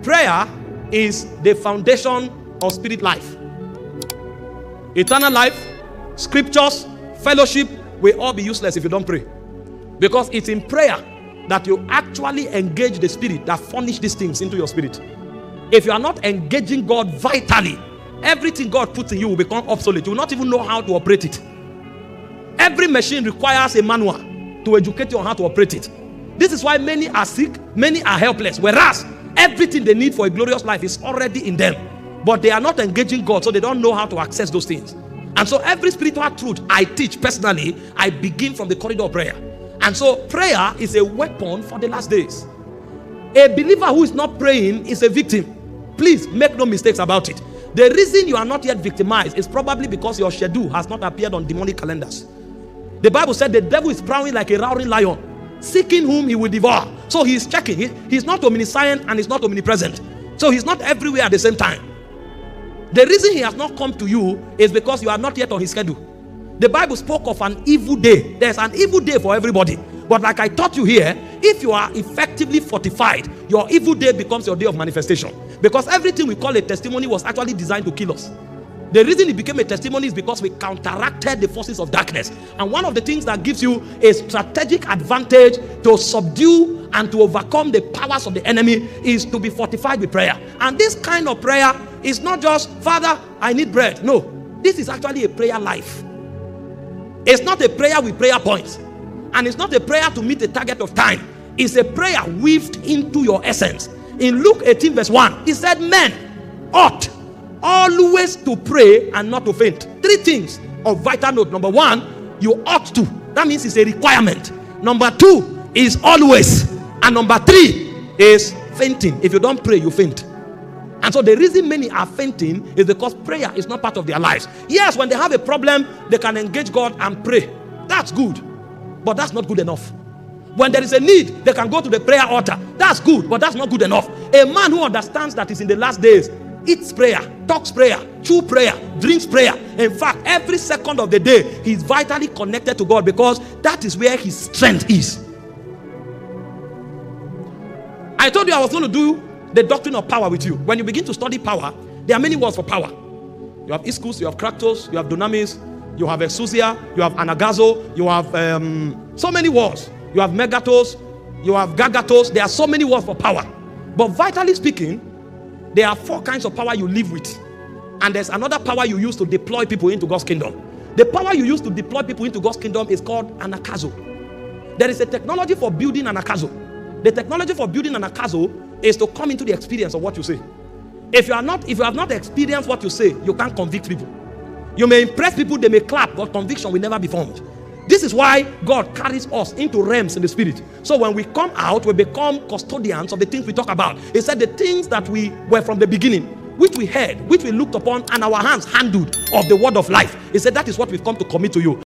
Prayer is the foundation of spirit life. Eternal life, scriptures, fellowship will all be useless if you don't pray. Because it's in prayer that you actually engage the spirit that furnish these things into your spirit. If you are not engaging God vitally, everything God puts in you will become obsolete. You will not even know how to operate it. Every machine requires a manual to educate you on how to operate it. This is why many are sick, many are helpless, whereas everything they need for a glorious life is already in them. But they are not engaging God, so they don't know how to access those things. And so every spiritual truth I teach personally, I begin from the corridor of prayer. And so prayer is a weapon for the last days. A believer who is not praying is a victim. Please make no mistakes about it. The reason you are not yet victimized is probably because your schedule has not appeared on demonic calendars. The Bible said the devil is prowling like a roaring lion, seeking whom he will devour. So he is checking. He's not omniscient and he's not omnipresent. So he's not everywhere at the same time. The reason he has not come to you is because you are not yet on his schedule. The Bible spoke of an evil day. There's an evil day for everybody. But like I taught you here, if you are effectively fortified, your evil day becomes your day of manifestation. Because everything we call a testimony was actually designed to kill us. The reason it became a testimony is because we counteracted the forces of darkness. And one of the things that gives you a strategic advantage to subdue and to overcome the powers of the enemy is to be fortified with prayer. And this kind of prayer is not just, Father, I need bread. No, this is actually a prayer life. It's not a prayer with prayer points. And it's not a prayer to meet a target of time. It's a prayer weaved into your essence. In Luke 18 verse 1, he said, men ought always to pray and not to faint. Three things of vital note. Number one, you ought to. That means it's a requirement. Number two is always. And number three is fainting. If you don't pray, you faint. And so the reason many are fainting is because prayer is not part of their lives. Yes, when they have a problem, they can engage God and pray. That's good. But that's not good enough. When there is a need, they can go to the prayer altar. That's good, but that's not good enough. A man who understands that is in the last days eats prayer, talks prayer, chew prayer, drinks prayer. In fact, every second of the day, he's vitally connected to God because that is where his strength is. I told you I was going to do the doctrine of power with you. When you begin to study power, there are many words for power. You have iskus, you have kratos, you have dunamis, you have exousia, you have anagazo, you have so many words. You have megatos, you have gagatos. There are so many words for power. But vitally speaking, there are four kinds of power you live with. And there's another power you use to deploy people into God's kingdom. The power you use to deploy people into God's kingdom is called anakazo. There is a technology for building anakazo. The technology for building anakazo is to come into the experience of what you say. If you have not experienced what you say, you can't convict people. You may impress people, they may clap, but conviction will never be formed. This is why God carries us into realms in the spirit. So when we come out, we become custodians of the things we talk about. He said the things that we were from the beginning, which we heard, which we looked upon, and our hands handled of the word of life. He said that is what we've come to commit to you.